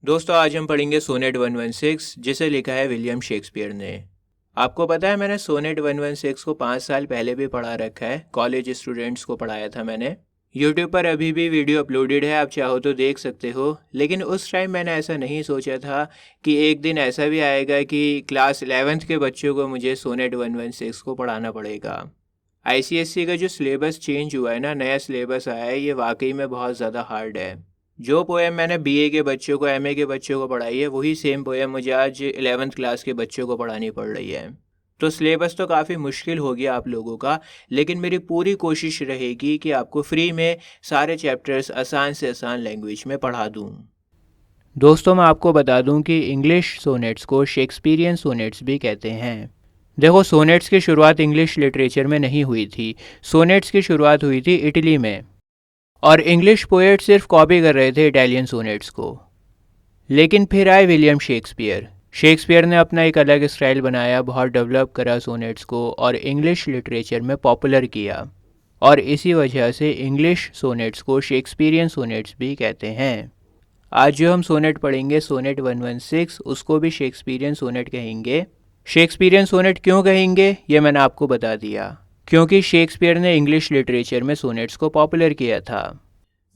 दोस्तों आज हम पढ़ेंगे सोनेट 116 जिसे लिखा है विलियम शेक्सपियर ने। आपको पता है मैंने सोनेट 116 को 5 साल पहले भी पढ़ा रखा है। कॉलेज स्टूडेंट्स को पढ़ाया था मैंने। यूट्यूब पर अभी भी वीडियो अपलोडेड है, आप चाहो तो देख सकते हो। लेकिन उस टाइम मैंने ऐसा नहीं सोचा था कि एक दिन ऐसा भी आएगा कि क्लास 11th के बच्चों को मुझे सोनेट 116 को पढ़ाना पड़ेगा। आईसीएसई का जो सिलेबस चेंज हुआ है ना, नया सिलेबस आया है, ये वाकई में बहुत ज़्यादा हार्ड है। जो पोएम मैंने बीए के बच्चों को, एमए के बच्चों को पढ़ाई है, वही सेम पोएम मुझे आज 11th क्लास के बच्चों को पढ़ानी पड़ रही है। तो सिलेबस तो काफ़ी मुश्किल हो गया आप लोगों का, लेकिन मेरी पूरी कोशिश रहेगी कि आपको फ्री में सारे चैप्टर्स आसान से आसान लैंग्वेज में पढ़ा दूँ। दोस्तों मैं आपको बता दूं कि इंग्लिश सोनेट्स को शेक्सपियरियन सोनेट्स भी कहते हैं। देखो, सोनेट्स की शुरुआत इंग्लिश लिटरेचर में नहीं हुई थी। सोनेट्स की शुरुआत हुई थी इटली में, और इंग्लिश पोएट सिर्फ कॉपी कर रहे थे इटालियन सोनेट्स को। लेकिन फिर आए विलियम शेक्सपियर। शेक्सपियर ने अपना एक अलग स्टाइल बनाया, बहुत डेवलप करा सोनेट्स को और इंग्लिश लिटरेचर में पॉपुलर किया, और इसी वजह से इंग्लिश सोनेट्स को शेक्सपियरियन सोनेट्स भी कहते हैं। आज जो हम सोनेट पढ़ेंगे सोनेट 116, उसको भी शेक्सपियरियन सोनेट कहेंगे। शेक्सपियरियन सोनेट क्यों कहेंगे ये मैंने आपको बता दिया, क्योंकि शेक्सपियर ने इंग्लिश लिटरेचर में सोनेट्स को पॉपुलर किया था।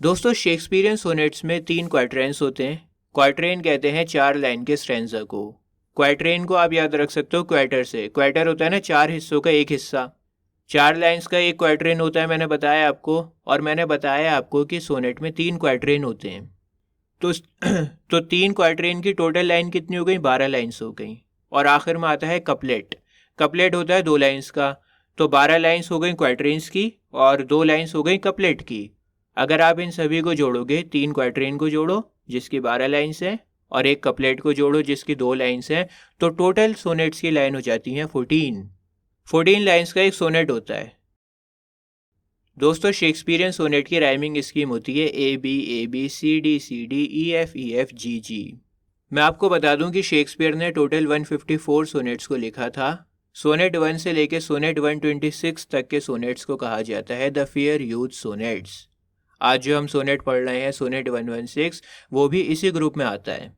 दोस्तों शेक्सपियरियन सोनेट्स में 3 क्वार्ट्रेन्स होते हैं। क्वार्ट्रेन कहते हैं 4 लाइन के स्ट्रैंजा को। क्वार्ट्रेन को आप याद रख सकते हो क्वार्टर से। क्वार्टर होता है ना 4 हिस्सों का एक हिस्सा। 4 लाइन्स का एक क्वार्ट्रेन होता है, मैंने बताया आपको। और मैंने बताया आपको कि सोनेट में 3 क्वार्ट्रेन होते हैं। तो तो 3 क्वार्ट्रेन की टोटल लाइन कितनी हो गई? 12 लाइन्स हो गई। और आखिर में आता है कपलेट। कपलेट होता है 2 लाइन्स का। तो 12 लाइन्स हो गई क्वार्ट्रेन्स की और 2 लाइन्स हो गई कपलेट की। अगर आप इन सभी को जोड़ोगे, 3 क्वार्ट्रेन को जोड़ो जिसकी 12 लाइन्स हैं, और एक कपलेट को जोड़ो जिसकी 2 लाइन्स हैं, तो टोटल सोनेट्स की लाइन हो जाती हैं 14 लाइन्स का एक सोनेट होता है। दोस्तों शेक्सपियरियन सोनेट की राइमिंग स्कीम होती है A B C D E F G G. मैं आपको बता दूं कि शेक्सपियर ने टोटल 154 सोनेट्स को लिखा था। सोनेट 1 से लेकर सोनेट 126 तक के सोनेट्स को कहा जाता है द फेयर यूथ सोनेट्स। आज जो हम सोनेट पढ़ रहे हैं सोनेट 116, वो भी इसी ग्रुप में आता है।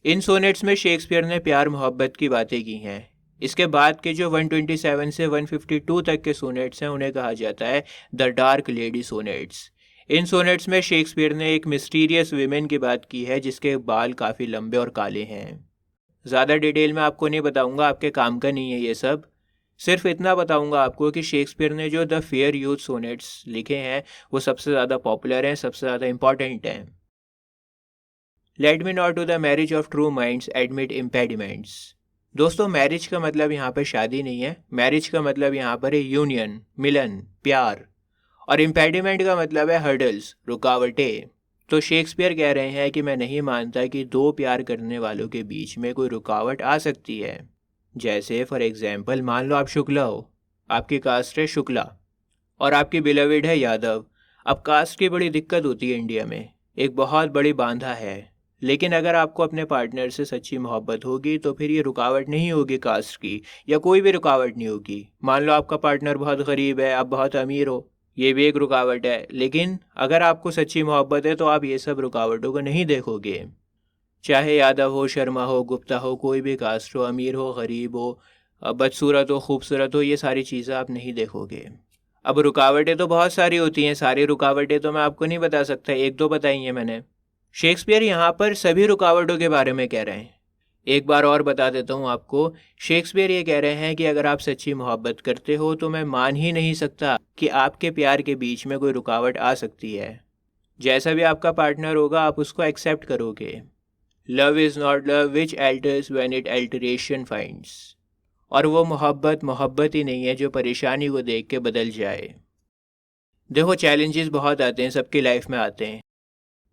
इन सोनेट्स में शेक्सपियर ने प्यार मोहब्बत की बातें की हैं। इसके बाद के जो 127 से 152 तक के सोनेट्स हैं उन्हें कहा जाता है the dark lady sonnets. In sonnets में शेक्सपियर ने एक मिस्टीरियस विमेन की बात की है जिसके बाल काफ़ी लंबे और काले हैं। ज़्यादा डिटेल में आपको नहीं बताऊंगा, आपके काम का नहीं है ये सब। सिर्फ इतना बताऊंगा आपको कि शेक्सपियर ने जो द फेयर यूथ सोनेट्स लिखे हैं वो सबसे ज़्यादा पॉपुलर हैं, सबसे ज़्यादा इंपॉर्टेंट हैं। Let me not to the marriage of true minds admit impediments. दोस्तों मैरिज का मतलब यहाँ पर शादी नहीं है। मैरिज का मतलब यहाँ पर है यूनियन, मिलन, प्यार। और इम्पेडिमेंट का मतलब है हर्डल्स, रुकावटें। तो शेक्सपियर कह रहे हैं कि मैं नहीं मानता कि 2 प्यार करने वालों के बीच में कोई रुकावट आ सकती है। जैसे फॉर एग्जाम्पल मान लो आप शुक्ला हो, आपकी कास्ट है शुक्ला और आपकी बिलविड है यादव। अब कास्ट की बड़ी दिक्कत होती है इंडिया में, एक बहुत बड़ी बांधा है। लेकिन अगर आपको अपने पार्टनर से सच्ची मोहब्बत होगी तो फिर ये रुकावट नहीं होगी कास्ट की, या कोई भी रुकावट नहीं होगी। मान लो आपका पार्टनर बहुत गरीब है, आप बहुत अमीर हो, ये भी एक रुकावट है। लेकिन अगर आपको सच्ची मोहब्बत है तो आप ये सब रुकावटों को नहीं देखोगे। चाहे यादव हो, शर्मा हो, गुप्ता हो, कोई भी कास्ट हो, अमीर हो, गरीब हो, बदसूरत हो, खूबसूरत हो, ये सारी चीज़ें आप नहीं देखोगे। अब रुकावटें तो बहुत सारी होती हैं, सारी रुकावटें तो मैं आपको नहीं बता सकता, एक दो बताई हैं मैंने। शेक्सपियर यहाँ पर सभी रुकावटों के बारे में कह रहे हैं। एक बार और बता देता हूँ आपको। शेक्सपियर ये कह रहे हैं कि अगर आप सच्ची मोहब्बत करते हो तो मैं मान ही नहीं सकता कि आपके प्यार के बीच में कोई रुकावट आ सकती है। जैसा भी आपका पार्टनर होगा आप उसको एक्सेप्ट करोगे। Love is not love which alters when it alteration finds. और वो मोहब्बत मोहब्बत ही नहीं है जो परेशानी को देख के बदल जाए। देखो चैलेंजेस बहुत आते हैं, सबकी लाइफ में आते हैं।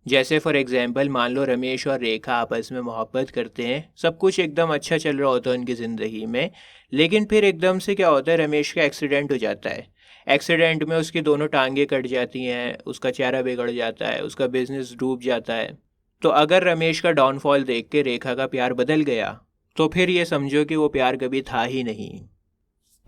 जैसे फॉर एग्जांपल मान लो रमेश और रेखा आपस में मोहब्बत करते हैं, सब कुछ एकदम अच्छा चल रहा होता है उनकी ज़िंदगी में। लेकिन फिर एकदम से क्या होता है, रमेश का एक्सीडेंट हो जाता है। एक्सीडेंट में उसकी दोनों टांगें कट जाती हैं, उसका चेहरा बिगड़ जाता है, उसका बिजनेस डूब जाता है। तो अगर रमेश का डाउनफॉल देख के रेखा का प्यार बदल गया तो फिर ये समझो कि वो प्यार कभी था ही नहीं।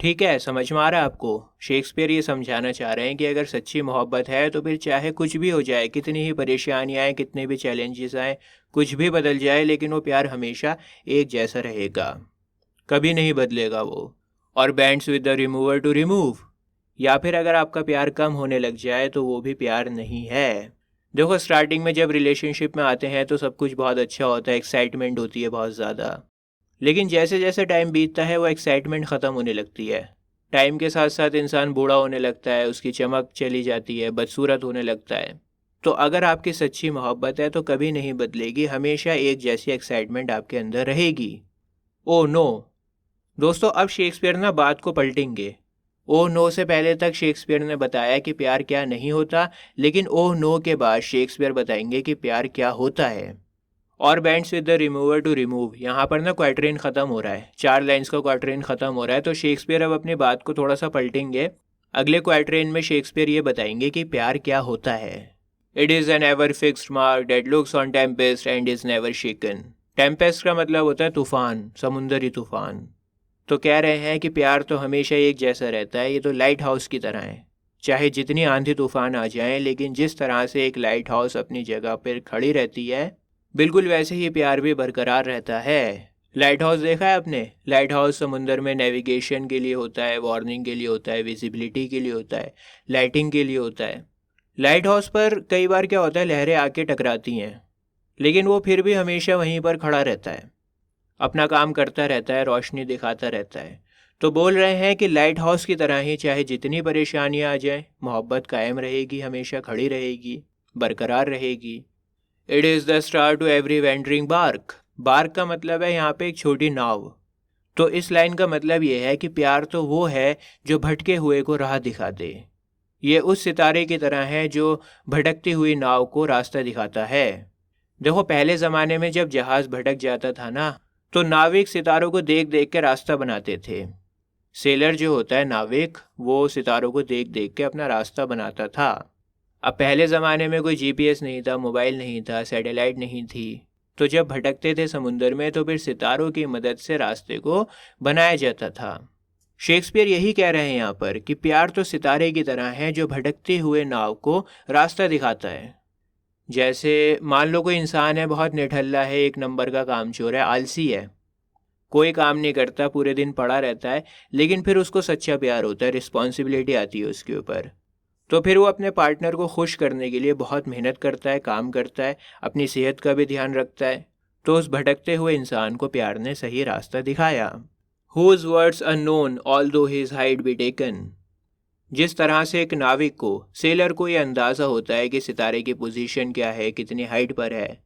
ठीक है, समझ में आ रहा है आपको? शेक्सपियर ये समझाना चाह रहे हैं कि अगर सच्ची मोहब्बत है तो फिर चाहे कुछ भी हो जाए, कितनी ही परेशानियाँ आए, कितने भी चैलेंजेस आए, कुछ भी बदल जाए, लेकिन वो प्यार हमेशा एक जैसा रहेगा, कभी नहीं बदलेगा वो। और bends with the remover to remove, या फिर अगर आपका प्यार कम होने लग जाए तो वो भी प्यार नहीं है। देखो, स्टार्टिंग में जब रिलेशनशिप में आते हैं तो सब कुछ बहुत अच्छा होता है, एक्साइटमेंट होती है बहुत ज़्यादा। लेकिन जैसे जैसे टाइम बीतता है वो एक्साइटमेंट ख़त्म होने लगती है। टाइम के साथ साथ इंसान बूढ़ा होने लगता है, उसकी चमक चली जाती है, बदसूरत होने लगता है। तो अगर आपकी सच्ची मोहब्बत है तो कभी नहीं बदलेगी, हमेशा एक जैसी एक्साइटमेंट आपके अंदर रहेगी। ओ नो दोस्तों, अब शेक्सपियर ना बात को पलटेंगे। ओ नो से पहले तक शेक्सपियर ने बताया कि प्यार क्या नहीं होता, लेकिन ओ नो के बाद शेक्सपियर बताएंगे कि प्यार क्या होता है। और bends with the remover to remove, यहाँ पर ना क्वार्टरेन ख़त्म हो रहा है, 4 लाइन्स का क्वार्टरेन ख़त्म हो रहा है, तो शेक्सपियर अब अपनी बात को थोड़ा सा पलटेंगे। अगले क्वार्टरेन में शेक्सपियर ये बताएंगे कि प्यार क्या होता है। It is an ever fixed mark that looks on tempest and is never shaken. Tempest का मतलब होता है तूफान, समुंदरी तूफान। तो कह रहे हैं कि प्यार तो हमेशा एक जैसा रहता है, ये तो लाइट हाउस की तरह है। चाहे जितनी आंधी तूफान आ जाए, लेकिन जिस तरह से एक लाइट हाउस अपनी जगह पर खड़ी रहती है, बिल्कुल वैसे ही प्यार भी बरकरार रहता है। लाइट हाउस देखा है आपने? लाइट हाउस समुंदर में नेविगेशन के लिए होता है, वार्निंग के लिए होता है, विजिबिलिटी के लिए होता है, लाइटिंग के लिए होता है। लाइट हाउस पर कई बार क्या होता है, लहरें आके टकराती हैं, लेकिन वो फिर भी हमेशा वहीं पर खड़ा रहता है, अपना काम करता रहता है, रोशनी दिखाता रहता है। तो बोल रहे हैं कि लाइट हाउस की तरह ही चाहे जितनी परेशानियां आ जाए, मोहब्बत कायम रहेगी, हमेशा खड़ी रहेगी, बरकरार रहेगी। It is the star to every wandering bark. Bark का मतलब है यहाँ पे एक छोटी नाव। तो इस लाइन का मतलब ये है कि प्यार तो वो है जो भटके हुए को राह दिखा दे। ये उस सितारे की तरह है जो भटकती हुई नाव को रास्ता दिखाता है। देखो, पहले ज़माने में जब जहाज़ भटक जाता था ना, तो नाविक सितारों को देख देख के रास्ता बनाते थे। सेलर जो होता है नाविक, वो सितारों को देख देख के अपना रास्ता बनाता था। अब पहले ज़माने में कोई जीपीएस नहीं था, मोबाइल नहीं था, सैटेलाइट नहीं थी, तो जब भटकते थे समुंदर में तो फिर सितारों की मदद से रास्ते को बनाया जाता था। शेक्सपियर यही कह रहे हैं यहाँ पर कि प्यार तो सितारे की तरह है जो भटकते हुए नाव को रास्ता दिखाता है। जैसे मान लो कोई इंसान है, बहुत निठल्ला है, एक नंबर का कामचोर है, आलसी है, कोई काम नहीं करता, पूरे दिन पड़ा रहता है, लेकिन फिर उसको सच्चा प्यार होता है, रिस्पॉन्सिबिलिटी आती है उसके ऊपर। तो फिर वो अपने पार्टनर को खुश करने के लिए बहुत मेहनत करता है, काम करता है, अपनी सेहत का भी ध्यान रखता है। तो उस भटकते हुए इंसान को प्यार ने सही रास्ता दिखाया। हुज वर्ड्स अननोन ऑल दो हिज हाइट बी टेकन। जिस तरह से एक नाविक को, सेलर को ये अंदाज़ा होता है कि सितारे की पोजीशन क्या है, कितनी हाइट पर है,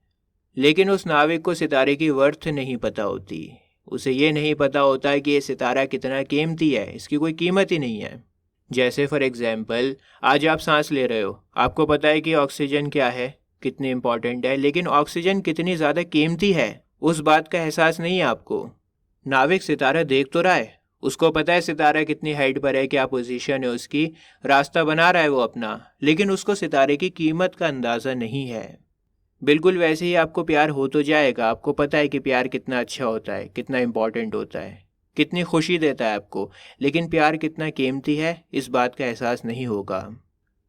लेकिन उस नाविक को सितारे की वर्थ नहीं पता होती। उसे ये नहीं पता होता है कि ये सितारा कितना कीमती है, इसकी कोई कीमत ही नहीं है। जैसे फॉर एग्जाम्पल, आज आप सांस ले रहे हो, आपको पता है कि ऑक्सीजन क्या है, कितनी इम्पॉर्टेंट है, लेकिन ऑक्सीजन कितनी ज़्यादा कीमती है उस बात का एहसास नहीं है आपको। नाविक सितारा देख तो रहा है, उसको पता है सितारा कितनी हाइट पर है, क्या पोजीशन है उसकी, रास्ता बना रहा है वो अपना, लेकिन उसको सितारे की कीमत का अंदाज़ा नहीं है। बिल्कुल वैसे ही आपको प्यार हो तो जाएगा, आपको पता है कि प्यार कितना अच्छा होता है, कितना इम्पॉर्टेंट होता है, कितनी खुशी देता है आपको, लेकिन प्यार कितना कीमती है इस बात का एहसास नहीं होगा।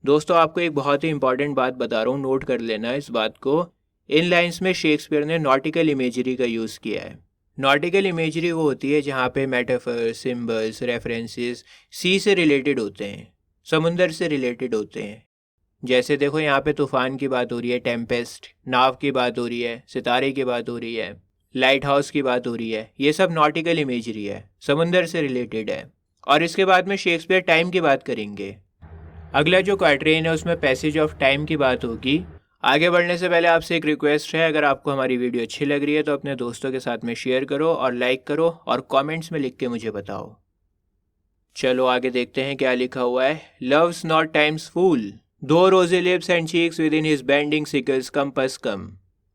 दोस्तों, आपको एक बहुत ही इंपॉर्टेंट बात बता रहा हूँ, नोट कर लेना इस बात को। इन लाइंस में शेक्सपियर ने नॉटिकल इमेजरी का यूज़ किया है। नॉटिकल इमेजरी वो होती है जहाँ पे मेटाफर, सिंबल्स, रेफरेंसेस सी से रिलेटेड होते हैं, समुंदर से रिलेटेड होते हैं। जैसे देखो, यहाँ पे तूफान की बात हो रही है, टेम्पेस्ट, नाव की बात हो रही है, सितारे की बात हो रही है, लाइट हाउस की बात हो रही है, ये सब नॉटिकल इमेजरी है, समुंदर से रिलेटेड है। और इसके बाद में शेक्सपियर टाइम की बात करेंगे। अगला जो क्वार्टरेन है उसमें पैसेज ऑफ टाइम की बात होगी। आगे बढ़ने से पहले आपसे एक रिक्वेस्ट है, अगर आपको हमारी वीडियो अच्छी लग रही है तो अपने दोस्तों के साथ में शेयर करो और लाइक करो और कमेंट्स में लिख के मुझे बताओ। चलो आगे देखते हैं क्या लिखा हुआ है। Loves not times fool, though rosy lips and cheeks within his bending sickle's compass come.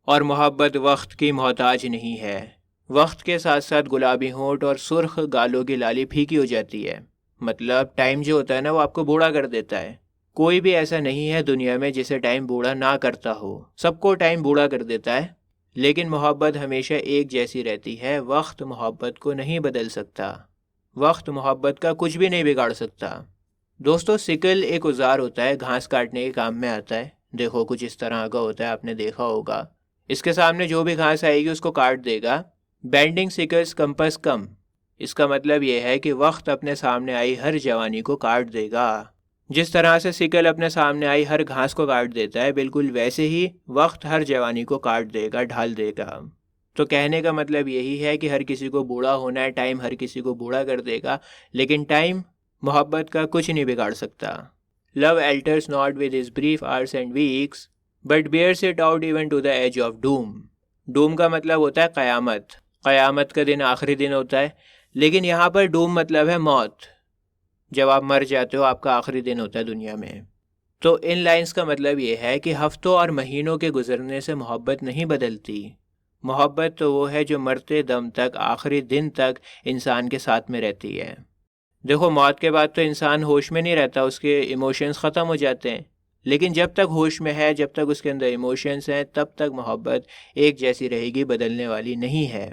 और मोहब्बत वक्त की मोहताज नहीं है, वक्त के साथ साथ गुलाबी होंठ और सुर्ख गालों की लाली फीकी हो जाती है। मतलब टाइम जो होता है ना, वो आपको बूढ़ा कर देता है। कोई भी ऐसा नहीं है दुनिया में जिसे टाइम बूढ़ा ना करता हो, सबको टाइम बूढ़ा कर देता है। लेकिन मोहब्बत हमेशा एक जैसी रहती है, वक्त मोहब्बत को नहीं बदल सकता। वक्त मोहब्बत का कुछ भी नहीं बिगाड़ सकता। दोस्तों, सिकल एक औजार होता है, घास काटने के काम में आता है। देखो कुछ इस तरह का होता है, आपने देखा होगा। इसके सामने जो भी घास आएगी उसको काट देगा। बेंडिंग सिकल्स कंपस कम, इसका मतलब यह है कि वक्त अपने सामने आई हर जवानी को काट देगा। जिस तरह से सिकल अपने सामने आई हर घास को काट देता है, बिल्कुल वैसे ही वक्त हर जवानी को काट देगा, ढाल देगा। तो कहने का मतलब यही है कि हर किसी को बूढ़ा होना है, टाइम हर किसी को बूढ़ा कर देगा, लेकिन टाइम मोहब्बत का कुछ नहीं बिगाड़ सकता। Love alters not with his brief hours and weeks, but bears it out even to the edge of doom. Doom का मतलब होता है क़यामत। क़यामत का दिन आखिरी दिन होता है, लेकिन यहाँ पर डूम मतलब है मौत। जब आप मर जाते हो, आपका आखिरी दिन होता है दुनिया में। तो इन लाइंस का मतलब ये है कि हफ्तों और महीनों के गुजरने से मोहब्बत नहीं बदलती। मोहब्बत तो वो है जो मरते दम तक, आखिरी दिन तक इंसान के साथ में रहती है। देखो, मौत के बाद तो इंसान होश में नहीं रहता, उसके इमोशंस ख़त्म हो जाते हैं, लेकिन जब तक होश में है, जब तक उसके अंदर इमोशंस हैं, तब तक मोहब्बत एक जैसी रहेगी, बदलने वाली नहीं है।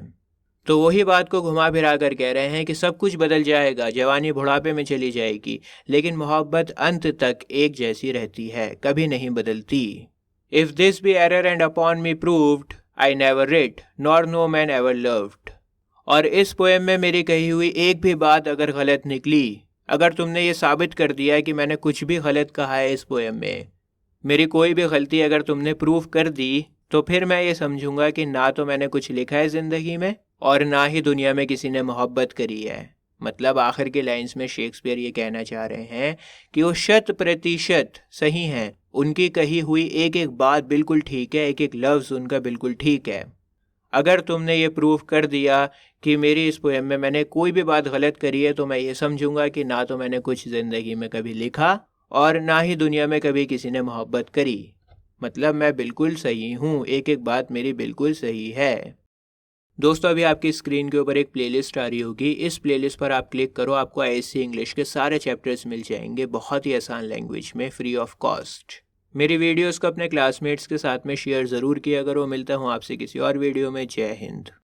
तो वही बात को घुमा फिरा कर कह रहे हैं कि सब कुछ बदल जाएगा, जवानी बुढ़ापे में चली जाएगी, लेकिन मोहब्बत अंत तक एक जैसी रहती है, कभी नहीं बदलती। If this be error and upon me proved, I never writ nor no man ever loved. और इस पोएम में मेरी कही हुई एक भी बात अगर गलत निकली, अगर तुमने ये साबित कर दिया कि मैंने कुछ भी गलत कहा है इस पोएम में, मेरी कोई भी गलती अगर तुमने प्रूव कर दी, तो फिर मैं ये समझूंगा कि ना तो मैंने कुछ लिखा है ज़िंदगी में, और ना ही दुनिया में किसी ने मोहब्बत करी है। मतलब आखिर के लाइंस में शेक्सपियर ये कहना चाह रहे हैं कि वो 100% सही हैं, उनकी कही हुई एक एक बात बिल्कुल ठीक है, एक एक लफ्ज़ उनका बिल्कुल ठीक है। अगर तुमने ये प्रूव कर दिया कि मेरी इस पोएम में मैंने कोई भी बात गलत करी है, तो मैं ये समझूंगा कि ना तो मैंने कुछ ज़िंदगी में कभी लिखा, और ना ही दुनिया में कभी किसी ने मोहब्बत करी। मतलब मैं बिल्कुल सही हूँ, एक एक बात मेरी बिल्कुल सही है। दोस्तों, अभी आपकी स्क्रीन के ऊपर एक प्लेलिस्ट आ रही होगी, इस प्लेलिस्ट पर आप क्लिक करो, आपको ISC इंग्लिश के सारे चैप्टर्स मिल जाएंगे, बहुत ही आसान लैंग्वेज में, फ्री ऑफ कॉस्ट। मेरी वीडियोस को अपने क्लासमेट्स के साथ में शेयर ज़रूर किया करो। मिलता हूँ आपसे किसी और वीडियो में। जय हिंद।